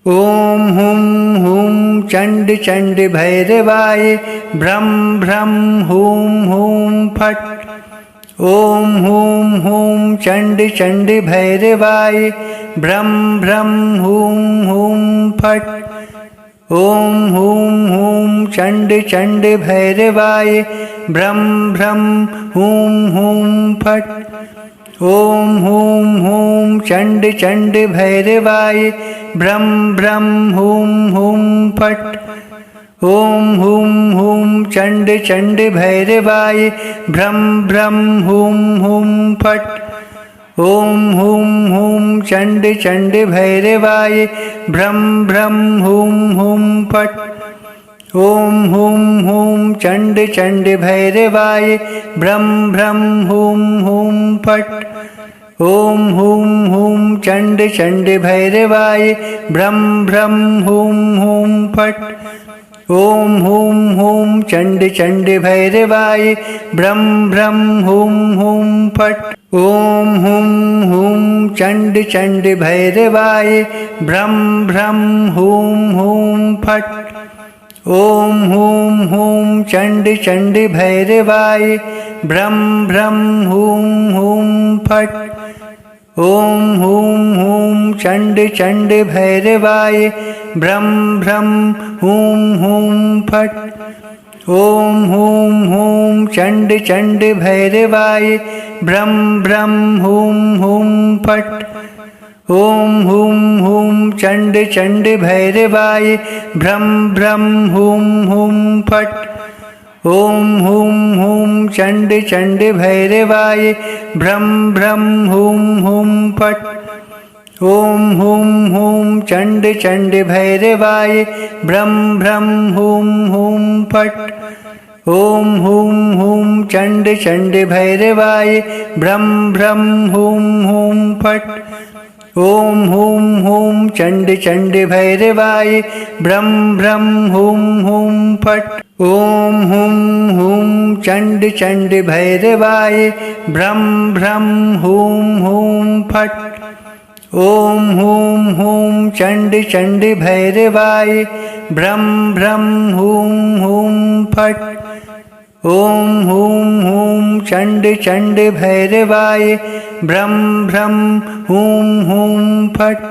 ओम हुम हुम चंड चंड भैरवाय भ्रम भ्रम हुम हुम फट। ओम हुम हुम चंड चंड भैरवाय भ्रम भ्रम हुम हुम फट। ओम हुम हुम चंड चंड भैरवाय भ्रम भ्रम हुम हुम फट। ओम हुम हुम चंड चंड भैरवाय भ्रम भ्रम हुम हुम फट। ओम हुम हुम चंड चंड भैरवाय भ्रम भ्रम हुम हुम फट। ओम हुम हुम चंड चंड भैरवाय भ्रम भ्रम हुम हुम फट। ओम हुम हुम चंड चंड भैरवाय भ्रम भ्रम हुम हुम फट। ओम हुम हुम चंड चंड भैरवाय भ्रम भ्रम हुम हुम फट। ओम हुम हुम चंड चंड भैरवाय भ्रम भ्रम हुम हुम फट। ओम हुम हुम चंड चंड भैरवाय भ्रम भ्रम हुम हुम फट। ओम हुम हुम चंड चंड भैरवाय भ्रम भ्रम हुम हुम फट। ओम हुम हुम चंड चंड भैरवाय भ्रम भ्रम हुम हुम फट। ओम हुम हुम चंड चंड भैरवाय भ्रम भ्रम हुम हुम फट। ओम हुम हुम चंड चंड भैरवाय भ्रम भ्रम हुम हुम फट। ओम हुम हुम चंड चंड भैरवाय भ्रम भ्रम हुम हुम फट। ओम हुम हुम चंड चंड भैरवाय भ्रम भ्रम हुम हुम फट। ओम हुम हुम चंड चंड भैरवाय भ्रम भ्रम हुम हुम फट। ओम हुम हुम चंड चंड भैरवाय भ्रम भ्रम हुम हुम फट। ओम हुम हुम चंड चंड भैरवाय भ्रम भ्रम हुम हुम फट। ओम हुम हुम चंड चंड भैरवाय भ्रम भ्रम हुम हुम फट। ओम हुम हुम चंड चंड भैरवाय भ्रम भ्रम हुम हुम फट।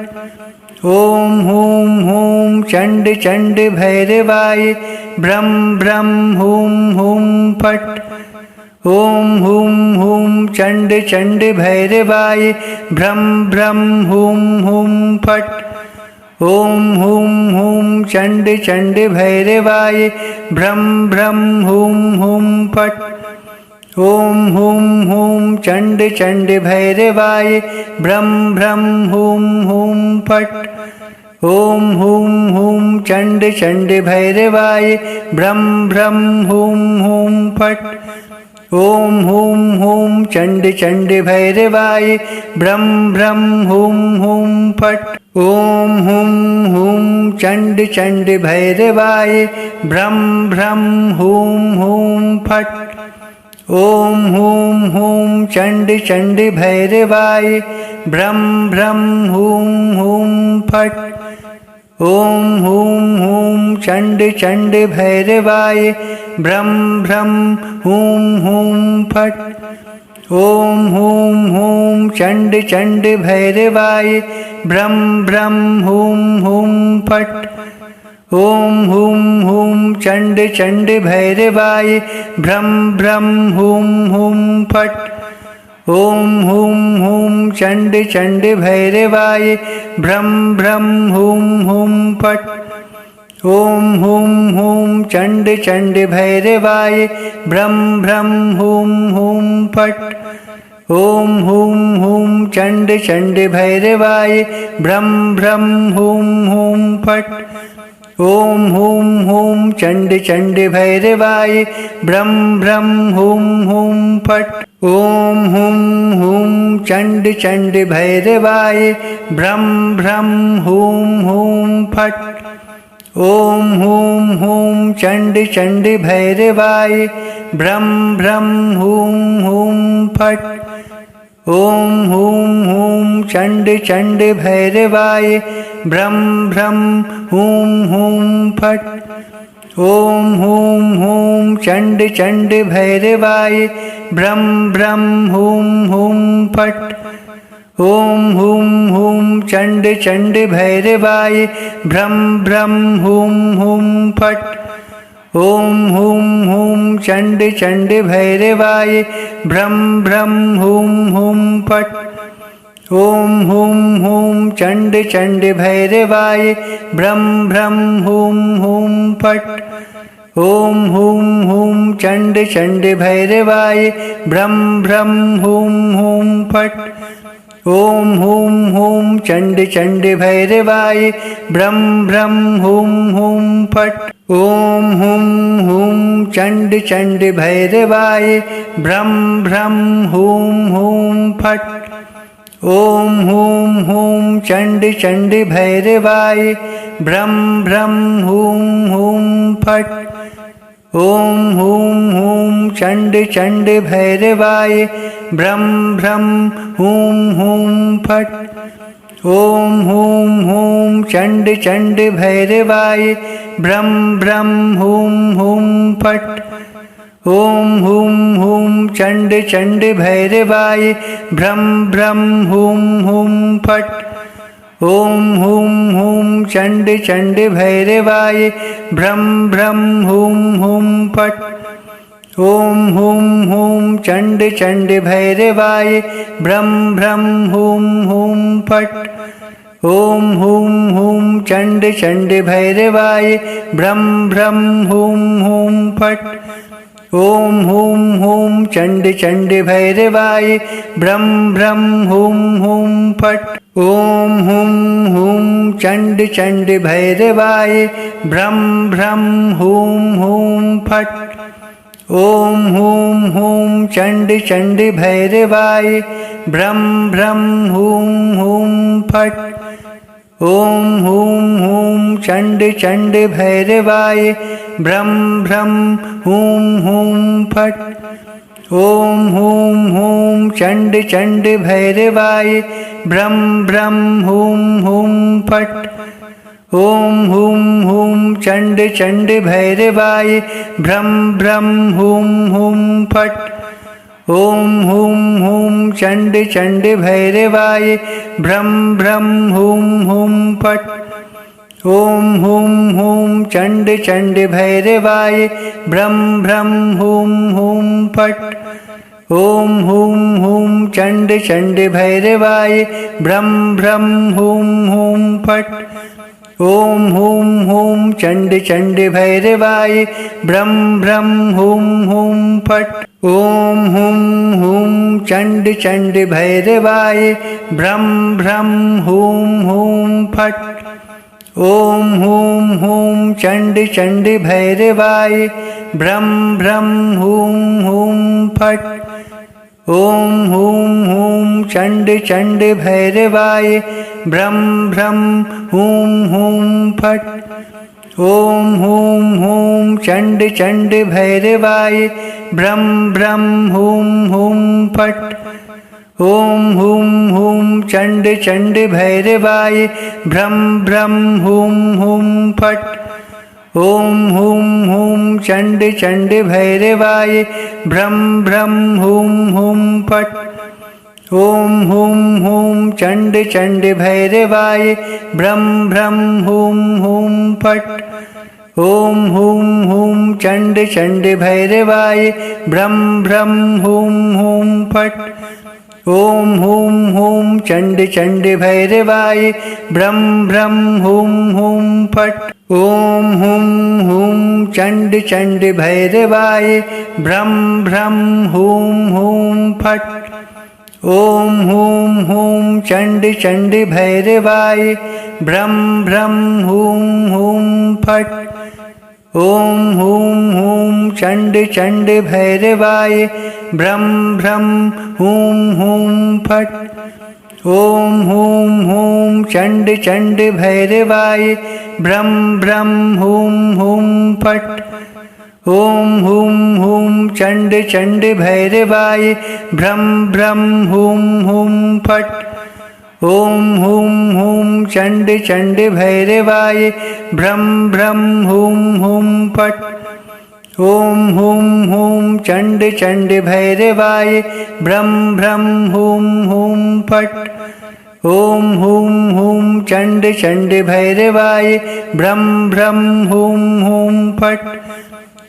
ओम हुम हुम चंड चंड भैरवाय भ्रम भ्रम हुम हुम फट। ओम हुम हुम चंड चंड भैरवाय भ्रम भ्रम हुम हुम फट। ओम हुम हुम चंड चंड भैरवाय भ्रम भ्रम हुम हुम फट। ओम हुम हुम चंड चंड भैरवाय भ्रम भ्रम हुम हुम फट। ओम हुम हुम चंड चंड भैरवाय भ्रम भ्रम हुम हुम फट। ओम हुम हुम चंड चंड भैरवाय भ्रम भ्रम हुम हुम फट। ओम हुम हुम चंड चंड भैरवाय भ्रम भ्रम हुम हुम फट। ओम हुम हुम चंड चंड भैरवाय भ्रम भ्रम हुम हुम फट। ओम हुम हुम चंड चंड भैरवाय भ्रम भ्रम हुम हुम फट। ओम हुम हुम चंड चंड भैरवाय भ्रम भ्रम हुम हुम फट। ओम हुम हुम चंड चंड भैरवाय भ्रम भ्रम हुम हुम फट। ओम हुम हुम चंड चंड भैरवाय भ्रम भ्रम हुम हुम फट। ओम हुम हुम चंड चंड भैरवाय भ्रम भ्रम हुम हुम फट। ओम हुम हुम चंड चंड भैरवाय भ्रम भ्रम हुम हुम फट। ओम हुम हुम चंड चंड भैरवाय भ्रम भ्रम हुम हुम फट। ओम हुम हुम चंड चंड भैरवाय भ्रम भ्रम हुम हुम फट। ओम हुम हुम चंड चंड भैरवाय भ्रम भ्रम हुम हुम फट। ओम हुम हुम चंड चंड भैरवाय ब्रं ब्रं हूं हूं फट्। ॐ हूं हूं चण्ड चण्ड भैरवाय ब्रं ब्रं हूं हूं फट्। ॐ हूं हूं चण्ड चण्ड भैरवाय ब्रं ब्रं हूं हूं फट्। ॐ हूं हूं चण्ड चण्ड भैरवाय ब्रं ब्रं हूं हूं फट्। ॐ हूं हूं चण्ड चण्ड भैरवाय ब्रं ब्रं हूं हूं फट्। ॐ हूं हूं चण्ड चण्ड भैरवाय ब्रं ब्रं हूं हूं फट्। ॐ हूं हूं चण्ड चण्ड भैरवाय ब्रं ब्रं हूं हूं फट्। ॐ हूं हूं चण्ड चण्ड भैरवाय ब्रं ब्रं हूं हूं फट्। ॐ हूं हूं चण्ड चण्ड भैरवाय ब्रं ब्रं हूं हूं फट्। ॐ हूं हूं चण्ड चण्ड भैरवाय ब्रं ब्रं हूं हूं फट्। ॐ हूं हूं चण्ड चण्ड भैरवाय ब्रं ब्रं हूं हूं फट्। ॐ हूं हूं चण्ड चण्ड भैरवाय ब्रं ब्रं हूं हूं फट्। ॐ हूं हूं चण्ड चण्ड भैरवाय ब्रं ब्रं हूं हूं फट्। ॐ हूं हूं चण्ड चण्ड भैरवाय ब्रं ब्रं हूं हूं फट्। ॐ हूं हूं चण्ड चण्ड भैरवाय ब्रं ब्रं हूं हूं फट्। ॐ हूं हूं चण्ड चण्ड भैरवाय ब्रं ब्रं हूं हूं फट्। ॐ हूं हूं चण्ड चण्ड भैरवाय ब्रं ब्रं हूं हूं फट्। ॐ हूं हूं चण्ड चण्ड भैरवाय ब्रं ब्रं हूं हूं फट्। ॐ हूं हूं चण्ड चण्ड भैरवाय ब्रं ब्रं हूं हूं फट्। ॐ हूं हूं चण्ड चण्ड भैरवाय ब्रं ब्रं हूं हूं फट्। ॐ हूं हूं चण्ड चण्ड भैरवाय ब्रं ब्रं हूं हूं फट्। ॐ हूं हूं चण्ड चण्ड भैरवाय ब्रं ब्रं हूं हूं फट्। ॐ हूं हूं चण्ड चण्ड भैरवाय ब्रं ब्रं हूं हूं फट्। ॐ हूं हूं चण्ड चण्ड भैरवाय ब्रं ब्रं हूं हूं फट्। ॐ हूं हूं चण्ड चण्ड भैरवाय ब्रं ब्रं हूं हूं फट्। ॐ हूं हूं चण्ड चण्ड भैरवाय ब्रं ब्रं हूं हूं फट्। ॐ हूं हूं चण्ड चण्ड भैरवाय ब्रं ब्रं हूं हूं फट्। ॐ हूं हूं चण्ड चण्ड भैरवाय ब्रं ब्रं हूं हूं फट्। ॐ हूं हूं चण्ड चण्ड भैरवाय ब्रं ब्रं हूं हूं फट्। ॐ हूं हूं चण्ड चण्ड भैरवाय ब्रं ब्रं हूं हूं फट्। ॐ हूं हूं चण्ड चण्ड भैरवाय ब्रं ब्रं हूं हूं फट्। ॐ हूं हूं चण्ड चण्ड भैरवाय ब्रं ब्रं हूं हूं फट्। ॐ हूं हूं चण्ड चण्ड भैरवाय ब्रं ब्रं हूं हूं फट्। ॐ हूं हूं चण्ड चण्ड भैरवाय ब्रं ब्रं हूं हूं फट्। ॐ हूं हूं चण्ड चण्ड भैरवाय ब्रं ब्रं हूं हूं फट्। ॐ हूं हूं चण्ड चण्ड भैरवाय ब्रं ब्रं हूं हूं फट्। ॐ हूं हूं चण्ड चण्ड भैरवाय ब्रं ब्रं हूं हूं फट्। ॐ हूं हूं चण्ड चण्ड भैरवाय ब्रं ब्रं हूं हूं फट्। ॐ हूं हूं चण्ड चण्ड भैरवाय ब्रं ब्रं हूं हूं फट्। ॐ हुं हुं चण्ड चण्ड भैरवाय भ्रं भ्रं हुं हुं फट्। ॐ हुं हुं चण्ड चण्ड भैरवाय भ्रं भ्रं हुं हुं फट्। ॐ हुं हुं चण्ड चण्ड भैरवाय भ्रं भ्रं हुं हुं फट्।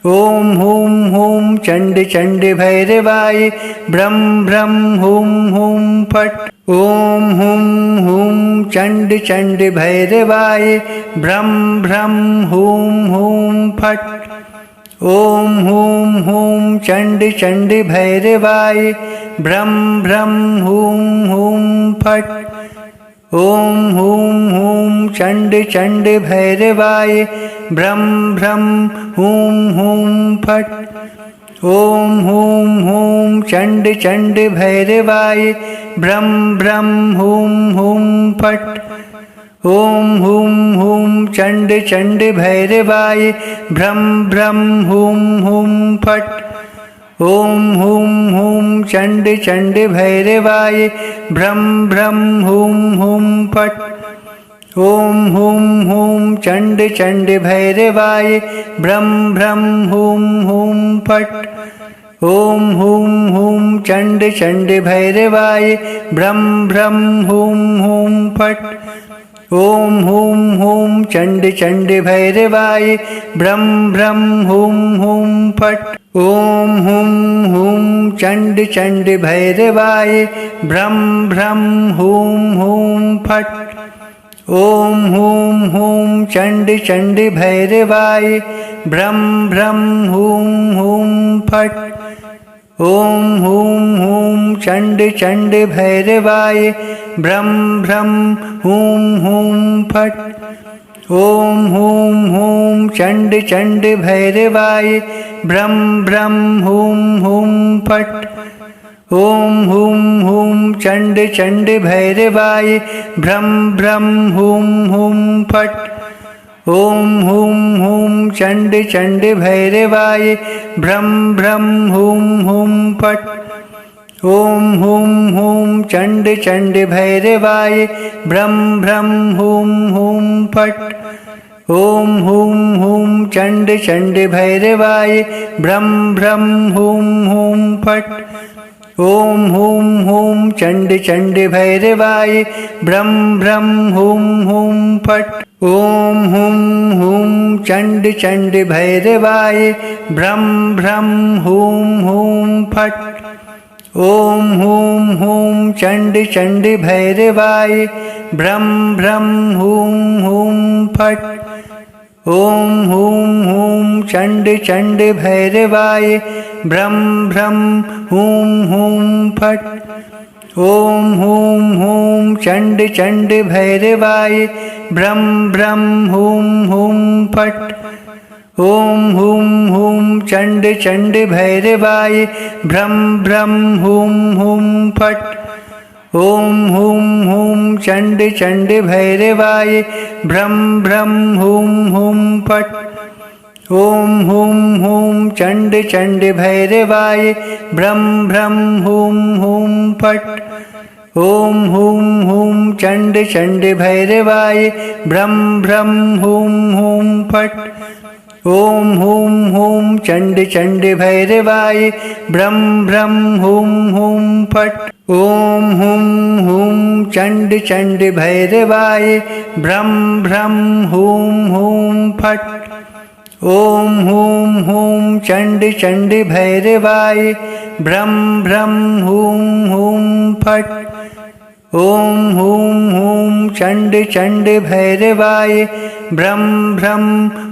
ॐ हुं हुं चण्ड चण्ड भैरवाय भ्रं भ्रं हुं हुं फट्। ॐ हुं हुं चण्ड चण्ड भैरवाय भ्रं भ्रं हुं हुं फट्। ॐ हुं हुं चण्ड चण्ड भैरवाय भ्रं भ्रं हुं हुं फट्। ॐ हुं हुं चण्ड चण्ड भैरवाय भ्रं भ्रं हुं हुं फट्। ॐ हुं हुं चण्ड चण्ड भैरवाय भ्रं भ्रं हुं हुं फट्। ॐ हुं हुं चण्ड चण्ड भैरवाय भ्रं भ्रं हुं हुं फट्। ॐ हुं हुं चण्ड चण्ड भैरवाय भ्रं भ्रं हुं हुं फट्। ॐ हुं हुं चण्ड चण्ड भैरवाय भ्रं भ्रं हुं हुं फट्। ॐ हुं हुं चण्ड चण्ड भैरवाय भ्रं भ्रं हुं हुं फट्। ॐ हुं हुं चण्ड चण्ड भैरवाय भ्रं भ्रं हुं हुं फट्। ॐ हुं हुं चण्ड चण्ड भैरवाय भ्रं भ्रं हुं हुं फट्। ॐ हुं हुं चण्ड चण्ड भैरवाय भ्रं भ्रं हुं हुं फट्। ॐ हुं हुं चण्ड चण्ड भैरवाय भ्रं भ्रं हुं हुं फट्। ॐ हुं हुं चण्ड चण्ड भैरवाय भ्रं भ्रं हुं हुं फट्। ॐ हुं हुं चण्ड चण्ड भैरवाय भ्रं भ्रं हुं हुं फट्। ॐ हुं हुं चण्ड चण्ड भैरवाय भ्रं भ्रं हुं हुं फट्। ॐ हुं हुं चण्ड चण्ड भैरवाय भ्रं भ्रं हुं हुं फट्। ॐ हुं हुं चण्ड चण्ड भैरवाय भ्रं भ्रं हुं हुं फट्। ॐ हुं हुं चण्ड चण्ड भैरवाय भ्रं भ्रं हुं हुं फट्। ॐ हुं हुं चण्ड चण्ड भैरवाय भ्रं भ्रं हुं हुं फट्। ॐ हुं हुं चण्ड चण्ड भैरवाय भ्रं भ्रं हुं हुं फट्। ॐ हुं हुं चण्ड चण्ड भैरवाय भ्रं भ्रं हुं हुं फट्। ॐ हुं हुं चण्ड चण्ड भैरवाय भ्रं भ्रं हुं हुं फट्। ॐ हुं हुं चण्ड चण्ड भैरवाय भ्रं भ्रं हुं हुं फट्। ॐ हुं हुं चण्ड चण्ड भैरवाय भ्रं भ्रं हुं हुं फट्। ॐ हुं हुं चण्ड चण्ड भैरवाय भ्रं भ्रं हुं हुं फट्। ॐ हुं हुं चण्ड चण्ड भैरवाय भ्रं भ्रं हुं हुं फट्। ॐ हुं हुं चण्ड चण्ड भैरवाय भ्रं भ्रं हुं हुं फट्। ॐ हुं हुं चण्ड चण्ड भैरवाय भ्रं भ्रं हुं हुं फट्। ॐ हुं हुं चण्ड चण्ड भैरवाय भ्रं भ्रं हुं हुं फट्। ॐ हुं हुं चण्ड चण्ड भैरवाय भ्रं भ्रं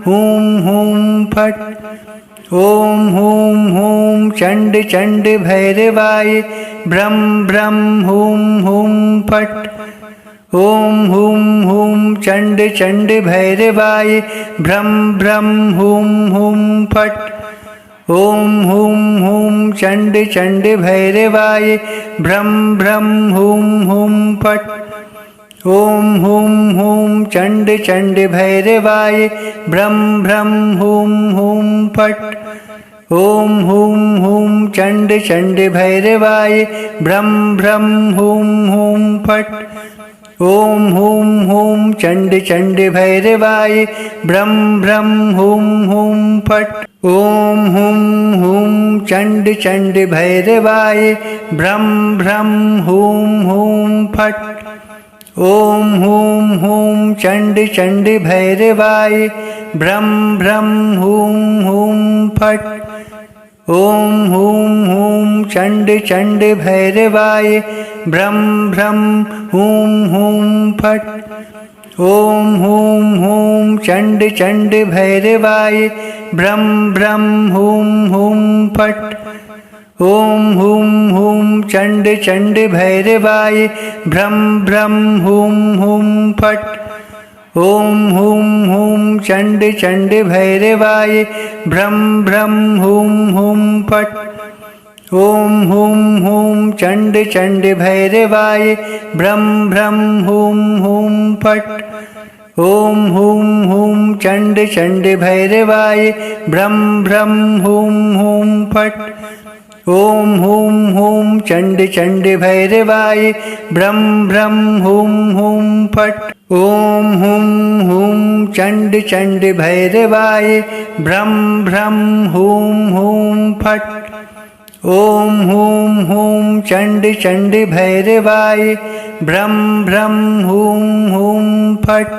हुं हुं फट्। ॐ हुं हुं चण्ड चण्ड भैरवाय भ्रं भ्रं हुं हुं फट्। ॐ हुं हुं चण्ड चण्ड भैरवाय भ्रं भ्रं हुं हुं फट्। ॐ हुं हुं चण्ड चण्ड भैरवाय भ्रं भ्रं हुं हुं फट्। ॐ हुं हुं चण्ड चण्ड भैरवाय भ्रं भ्रं हुं हुं फट्। ॐ हुं हुं चण्ड चण्ड भैरवाय भ्रं भ्रं हुं हुं फट्। ॐ हुं हुं चण्डि चण्डि भैरवाय ब्रं ब्रं हुं हुं फट् ॐ हुं हुं चण्डि चण्डि भैरवाय ब्रं ब्रं हुं हुं फट् ॐ हुं हुं चण्डि चण्डि भैरवाय ब्रं ब्रं हुं हुं फट् ॐ हुं हुं चण्डि चण्डि भैरवाय ब्रं ब्रं हुं हुं फट् ॐ हुं हुं चण्डि चण्डि भैरवाय ब्रं ब्रं हुं हुं फट् ॐ हुं हुं चण्डि चण्डि भैरवाय ब्रं ब्रं हुं हुं फट् ॐ हुं हुं चण्डि चण्डि भैरवाय ब्रं ब्रं हुं हुं फट् ॐ हुं हुं चण्डि चण्डि भैरवाय ब्रं ब्रं हुं हुं फट् ॐ हुं हुं चण्डि चण्डि भैरवाय ब्रं ब्रं हुं हुं फट् ॐ हुं हुं चण्डि चण्डि भैरवाय ब्रं ब्रं हुं हुं फट् ॐ हुं हुं चण्डि चण्डि भैरवाय ब्रं ब्रं हुं हुं फट् ॐ हुं हुं चण्डि चण्डि भैरवाय ब्रं ब्रं हुं हुं फट्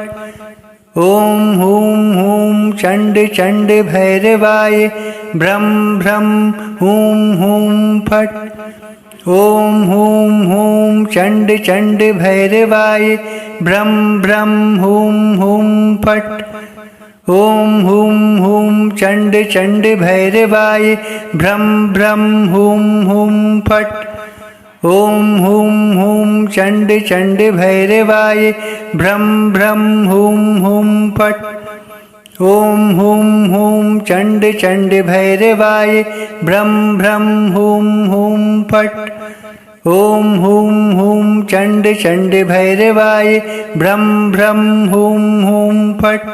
ॐ हुं हुं चण्डि चण्डि भैरवाय ब्रं ब्रं हुं हुं फट् ॐ हुं हुं चण्डि चण्डि भैरवाय ब्रं ब्रं हुं हुं फट् ॐ हुं हुं चण्डि चण्डि भैरवाय ब्रं ब्रं हुं हुं फट् ॐ हुं हुं चण्डि चण्डि भैरवाय ब्रं ब्रं हुं हुं फट् ॐ हुं हुं चण्डि चण्डि भैरवाय ब्रं ब्रं हुं हुं फट् ॐ हुं हुं चण्डि चण्डि भैरवाय ब्रं ब्रं हुं हुं फट्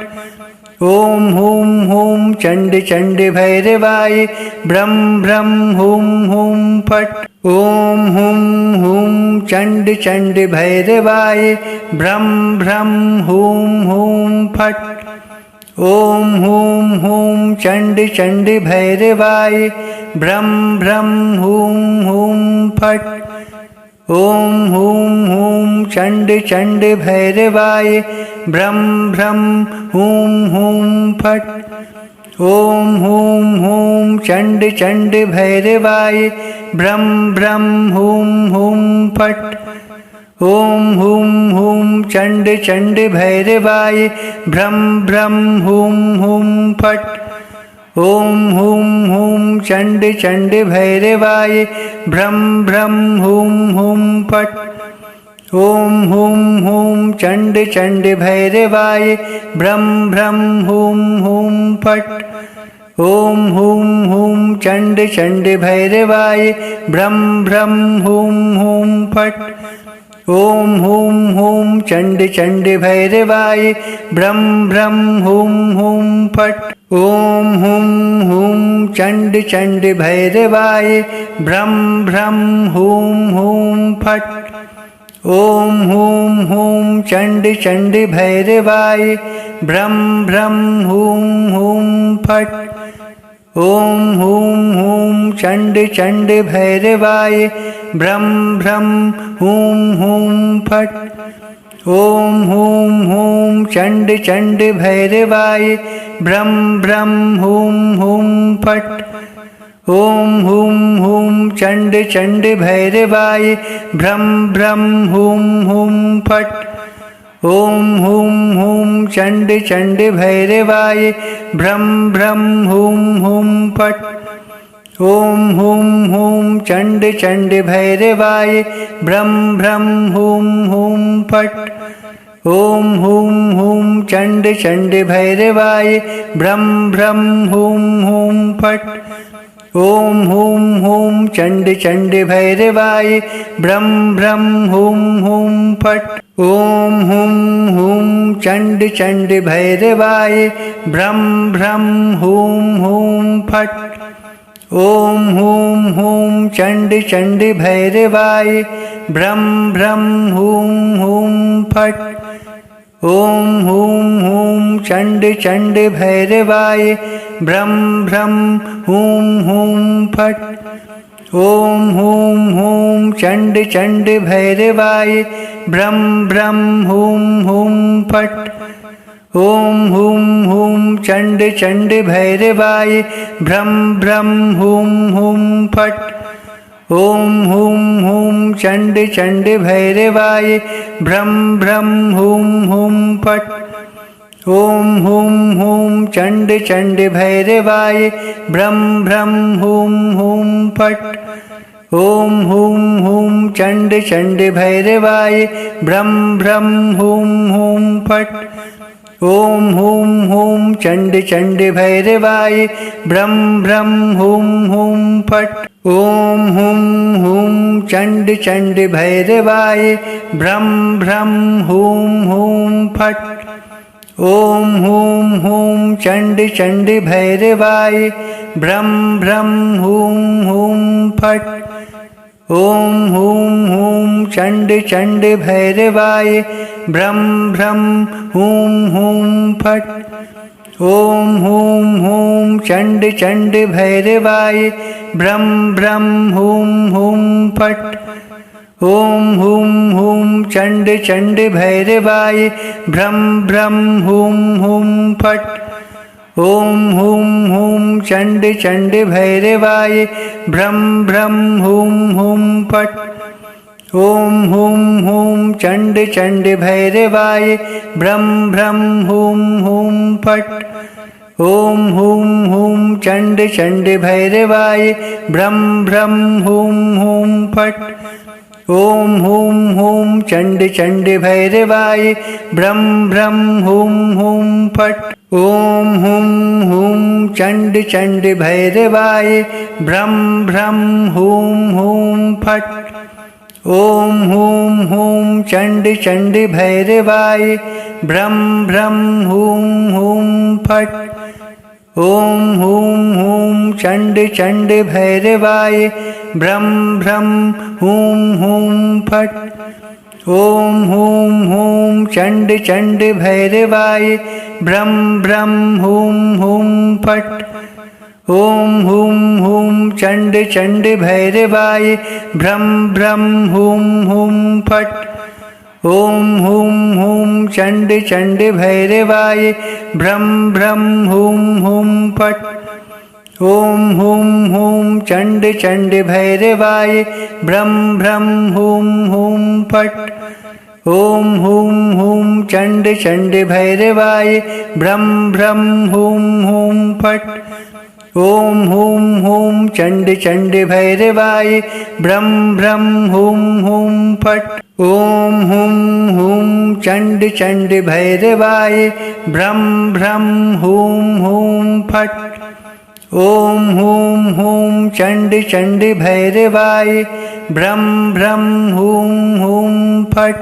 ॐ हुं हुं चण्डि चण्डि भैरवाय ब्रं ब्रं हुं हुं फट् ॐ हुं हुं चण्डि चण्डि भैरवाय ब्रं ब्रं हुं हुं फट् ॐ हुं हुं चण्डि चण्डि भैरवाय ब्रं ब्रं हुं हुं फट् ॐ हुं हुं चण्डि चण्डि भैरवाय ब्रं ब्रं हुं हुं फट् ॐ हुं हुं चण्डि चण्डि भैरवाय ब्रं ब्रं हुं हुं फट् ॐ हुं हुं चण्डि चण्डि भैरवाय ब्रं ब्रं हुं हुं फट् ॐ हुं हुं चण्डि चण्डि भैरवाय ब्रं ब्रं हुं हुं फट् ॐ हुं हुं चण्डि चण्डि भैरवाय ब्रं ब्रं हुं हुं फट् ॐ हुं हुं चण्डि चण्डि भैरवाय ब्रं ब्रं हुं हुं फट् ॐ हुं हुं चण्डि चण्डि भैरवाय ब्रं ब्रं हुं हुं फट् ॐ हुं हुं चण्डि चण्डि भैरवाय ब्रं ब्रं हुं हुं फट् ॐ हुं हुं चण्डि चण्डि भैरवाय ब्रं ब्रं हुं हुं फट् ॐ हुं हुं चण्डि चण्डि भैरवाय ब्रं ब्रं हुं हुं फट् ॐ हुं हुं चण्डि चण्डि भैरवाय ब्रं ब्रं हुं हुं फट् ॐ हुं हुं चण्डि चण्डि भैरवाय ब्रं ब्रं हुं हुं फट् ॐ हुं हुं चण्डि चण्डि भैरवाय ब्रं ब्रं हुं हुं फट् ॐ हुं हुं चण्डि चण्डि भैरवाय ब्रं ब्रं हुं हुं फट् ॐ हुं हुं चण्डि चण्डि भैरवाय ब्रं ब्रं हुं हुं फट् ॐ हुं हुं चण्डि चण्डि भैरवाय ब्रं ब्रं हुं हुं फट् ॐ हुं हुं चण्डि चण्डि भैरवाय ब्रं ब्रं हुं हुं फट् ॐ हुं हुं चण्डि चण्डि भैरवाय ब्रं ब्रं हूं हूं फट्। ॐ हूं हूं चण्ड चण्ड भैरवाय ब्रं ब्रं हूं हूं फट्। ॐ हूं हूं चण्ड चण्ड भैरवाय ब्रं ब्रं हूं हूं फट्। ॐ हूं हूं चण्ड चण्ड भैरवाय ब्रं ब्रं हूं हूं फट्। ॐ हूं हूं चण्ड चण्ड भैरवाय ब्रं ब्रं हूं हूं फट्। ॐ हूं हूं चण्ड चण्ड भैरवाय ब्रं ब्रं हूं हूं फट्। ॐ हूं हूं चण्ड चण्ड भैरवाय ब्रं ब्रं हूं हूं फट्। ॐ हूं हूं चण्ड चण्ड भैरवाय ब्रं ब्रं हूं हूं फट्। ॐ हूं हूं चण्ड चण्ड भैरवाय ब्रं ब्रं हूं हूं फट्। ॐ हूं हूं चण्ड चण्ड भैरवाय ब्रं ब्रं हूं हूं फट्। ॐ हूं हूं चण्ड चण्ड भैरवाय ब्रं ब्रं हूं हूं फट्। ॐ हूं हूं चण्ड चण्ड भैरवाय ब्रं ब्रं हूं हूं फट्। ॐ हूं हूं चण्ड चण्ड भैरवाय ब्रं ब्रं हूं हूं फट्। ॐ हूं हूं चण्ड चण्ड भैरवाय ब्रं ब्रं हूं हूं फट्। ॐ हूं हूं चण्ड चण्ड भैरवाय ब्रं ब्रं हूं हूं फट्। ॐ हूं हूं चण्ड चण्ड भैरवाय ब्रं ब्रं हूं हूं फट्। ॐ हूं हूं चण्ड चण्ड भैरवाय ब्रं ब्रं हूं हूं फट्। ॐ हूं हूं चण्ड चण्ड भैरवाय ब्रं ब्रं हूं हूं फट्। ॐ हूं हूं चण्ड चण्ड भैरवाय ब्रं ब्रं हूं हूं फट्। ॐ हूं हूं चण्ड चण्ड भैरवाय ब्रं ब्रं हूं हूं फट्। ॐ हूं हूं चण्ड चण्ड भैरवाय ब्रं ब्रं हूं हूं फट्। ॐ हूं हूं चण्ड चण्ड भैरवाय ब्रं ब्रं हूं हूं फट्। ॐ हूं हूं चण्ड चण्ड भैरवाय ब्रं ब्रं हूं हूं फट्। ॐ हूं हूं चण्ड चण्ड भैरवाय ब्रं ब्रं हूं हूं फट्। ॐ हूं हूं चण्ड चण्ड भैरवाय ब्रं ब्रं हूं हूं फट्। ॐ हूं हूं चण्ड चण्ड भैरवाय ब्रं ब्रं हूं हूं फट्। ॐ हूं हूं चण्ड चण्ड भैरवाय ब्रं ब्रं हूं हूं फट्। ॐ हूं हूं चण्ड चण्ड भैरवाय ब्रं ब्रं हूं हूं फट्।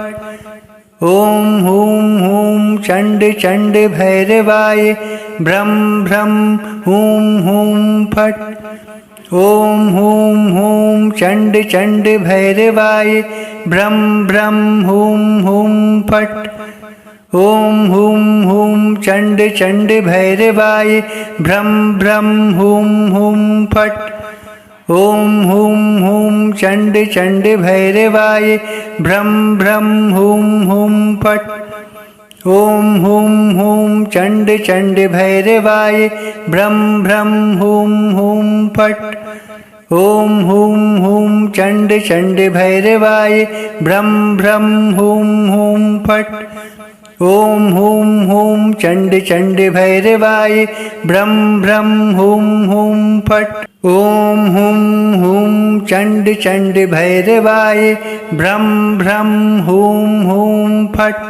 ॐ हूं हूं चण्ड चण्ड भैरवाय ब्रं ब्रं हूं हूं फट्। ॐ हूं हूं चण्ड चण्ड भैरवाय ब्रं ब्रं हूं हूं फट्। ॐ हूं हूं चण्ड चण्ड भैरवाय ब्रं ब्रं हूं हूं फट्। ॐ हूं हूं चण्ड चण्ड भैरवाय ब्रं ब्रं हूं हूं फट्। ॐ हूं हूं चण्ड चण्ड भैरवाय ब्रं ब्रं हूं हूं फट्। ॐ हूं हूं चण्ड चण्ड भैरवाय ब्रं ब्रं हूं हूं फट्। ॐ हूं हूं चण्ड चण्ड भैरवाय ब्रं ब्रं हूं हूं फट्। ॐ हूं हूं चण्ड चण्ड भैरवाय ब्रं ब्रं हूं हूं फट्।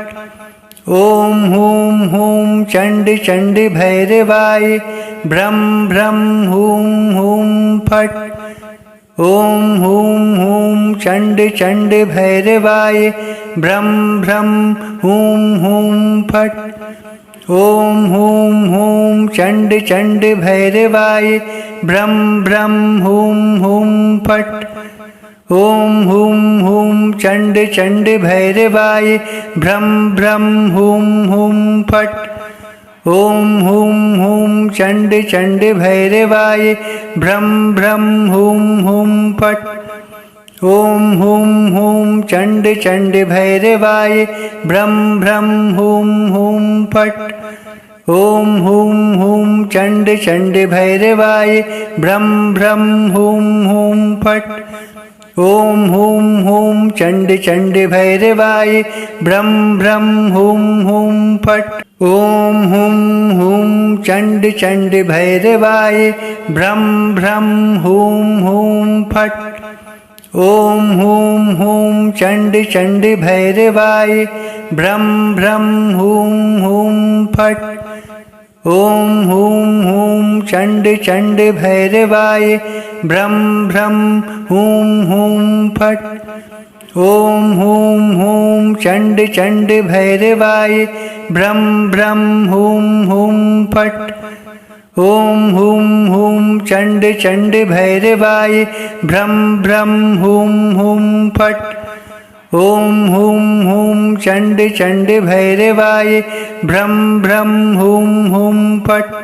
ॐ हूं हूं चण्ड चण्ड भैरवाय ब्रं ब्रं हूं हूं फट्। ॐ हूं हूं चण्ड चण्ड भैरवाय ब्रं ब्रं हूं हूं फट्। ॐ हूं हूं चण्ड चण्ड भैरवाय ब्रं ब्रं हूं हूं फट्। ॐ हुं हुं चण्ड चण्ड भैरवाय भ्रं भ्रं हुं हुं फट् ॐ हुं हुं चण्ड चण्ड भैरवाय भ्रं भ्रं हुं हुं फट् ॐ हुं हुं चण्ड चण्ड भैरवाय भ्रं भ्रं हुं हुं फट् ॐ हुं हुं चण्ड चण्ड भैरवाय भ्रं भ्रं हुं हुं फट् ॐ हुं हुं चण्ड चण्ड भैरवाय भ्रं भ्रं हुं हुं फट् ॐ हुं हुं चण्ड चण्ड भैरवाय भ्रं भ्रं हुं हुं फट् ॐ हुं हुं चण्ड चण्ड भैरवाय भ्रं भ्रं हुं हुं फट् ॐ हुं हुं चण्ड चण्ड भैरवाय भ्रं भ्रं हुं हुं फट् ॐ हुं हुं चण्ड चण्ड भैरवाय भ्रं भ्रं हुं हुं फट् ॐ हुं हुं चण्ड चण्ड भैरवाय भ्रं भ्रं हुं हुं फट् ॐ हुं हुं चण्ड चण्ड भैरवाय भ्रं भ्रं हुं हुं फट्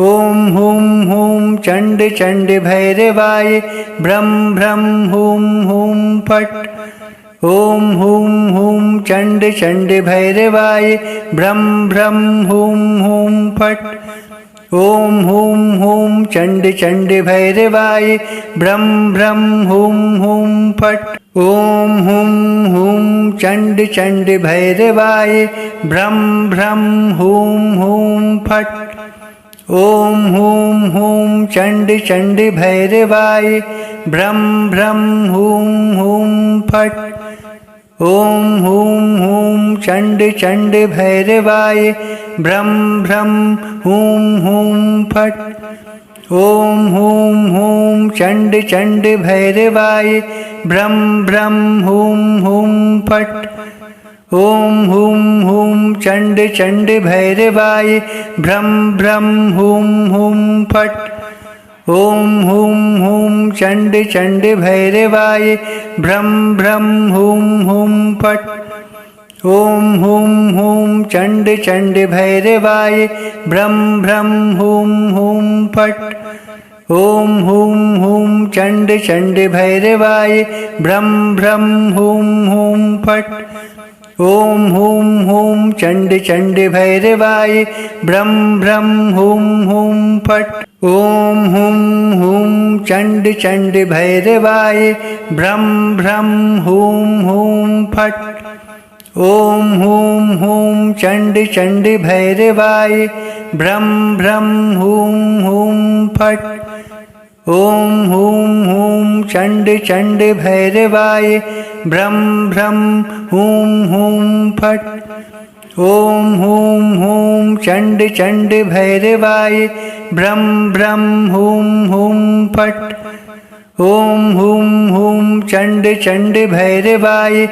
ॐ हुं हुं चण्ड चण्ड भैरवाय भ्रं भ्रं हुं हुं फट् ॐ हुं हुं चण्ड चण्ड भैरवाय भ्रं भ्रं हुं हुं फट् ॐ हुं हुं चण्ड चण्ड भैरवाय भ्रं भ्रं हुं हुं फट् ॐ हुं हुं चण्ड चण्ड भैरवाय भ्रं भ्रं हुं हुं फट् ॐ हुं हुं चण्ड चण्ड भैरवाय भ्रं भ्रं हुं हुं फट् ॐ हुं हुं चण्ड चण्ड भैरवाय भ्रं भ्रं हुं हुं फट् ॐ हुं हुं चण्ड चण्ड भैरवाय भ्रं भ्रं हुं हुं फट् ॐ हुं हुं चण्ड चण्ड भैरवाय भ्रं भ्रं हुं हुं फट् ॐ हुं हुं चण्ड चण्ड भैरवाय भ्रं भ्रं हुं हुं फट् ॐ हुं हुं चण्ड चण्ड भैरवाय भ्रं भ्रं हुं हुं फट् ॐ हुं हुं चण्ड चण्ड भैरवाय भ्रं भ्रं हुं हुं फट् ॐ हुं हुं चण्ड चण्ड भैरवाय भ्रं भ्रं हुं हुं फट् ॐ हुं हुं चण्ड चण्ड भैरवाय भ्रं भ्रं हुं हुं फट् ॐ हुं हुं चण्ड चण्ड भैरवाय भ्रं भ्रं हुं हुं फट् ॐ हुं हुं चण्ड चण्ड भैरवाय भ्रं भ्रं हुं हुं फट् ॐ हुं हुं चण्ड चण्ड भैरवाय भ्रं भ्रं हुं हुं फट् ॐ हुं हुं चण्ड चण्ड भैरवाय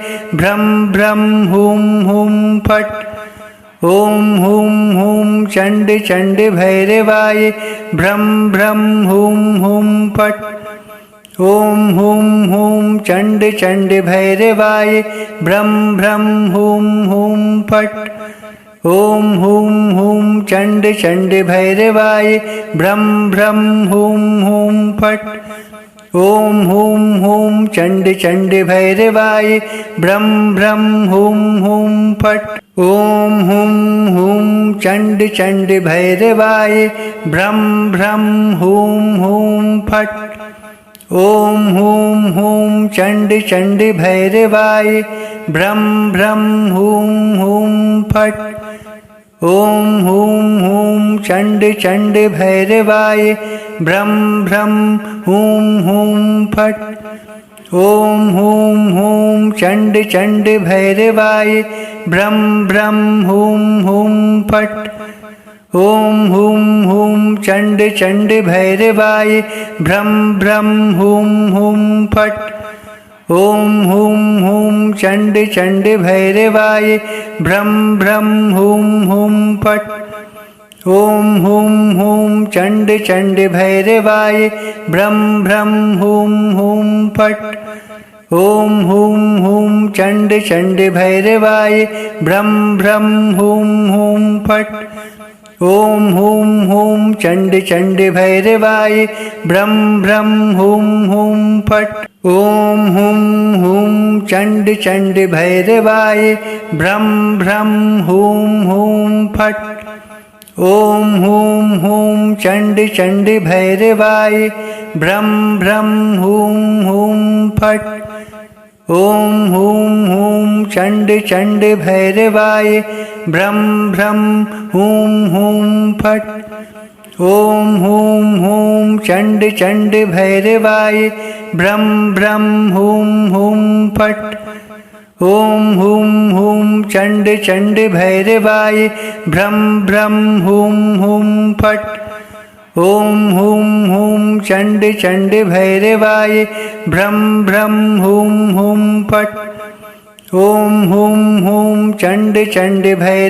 भ्रं भ्रं हुं हुं फट् ॐ हुं हुं चण्ड चण्ड भैरवाय भ्रं भ्रं हुं हुं फट् ॐ हुं हुं चण्ड चण्ड भैरवाय भ्रं भ्रं हुं हुं फट् ॐ हुं हुं चण्ड चण्ड भैरवाय भ्रं भ्रं हुं हुं फट् ॐ हुं हुं चण्ड चण्ड भैरवाय भ्रं भ्रं हुं हुं फट् ॐ हुं हुं चण्ड चण्ड भैरवाय भ्रं भ्रं हुं हुं फट् ॐ हुं हुं चण्ड चण्ड भैरवाय भ्रं भ्रं हुं हुं फट् ॐ हुं हुं चण्ड चण्ड भैरवाय भ्रं भ्रं हुं हुं फट् ॐ हुं हुं चण्ड चण्ड भैरवाय भ्रं भ्रं हुं हुं फट् ॐ हुं हुं चण्ड चण्ड भैरवाय भ्रं भ्रं हुं हुं फट् ॐ हुं हुं चण्ड चण्ड भैरवाय भ्रं भ्रं हुं हुं फट् ॐ हुं हुं चण्ड चण्ड भैरवाय भ्रं भ्रं हुं हुं फट् ॐ हुं हुं चण्ड चण्ड भैरवाय भ्रं भ्रं हुं हुं फट् ॐ हुं हुं चण्ड चण्ड भैरवाय भ्रं भ्रं हुं हुं फट् ॐ हुं हुं चण्ड चण्ड भैरवाय भ्रं भ्रं हुं हुं फट् ॐ हुं हुं चण्ड चण्ड भैरवाय भ्रं भ्रं हुं हुं फट् ॐ हुं हुं चण्ड चण्ड भैरवाय भ्रं भ्रं हुं हुं फट् ॐ हुं हुं चण्ड चण्ड भैरवाय भ्रं भ्रं हुं हुं फट् ॐ हुं हुं चण्ड चण्ड भैरवाय भ्रं भ्रं हुं हुं फट् ॐ हुं हुं चण्ड चण्ड भैरवाय भ्रं भ्रं हुं हुं फट् ॐ हुं हुं चण्ड चण्ड भैरवाय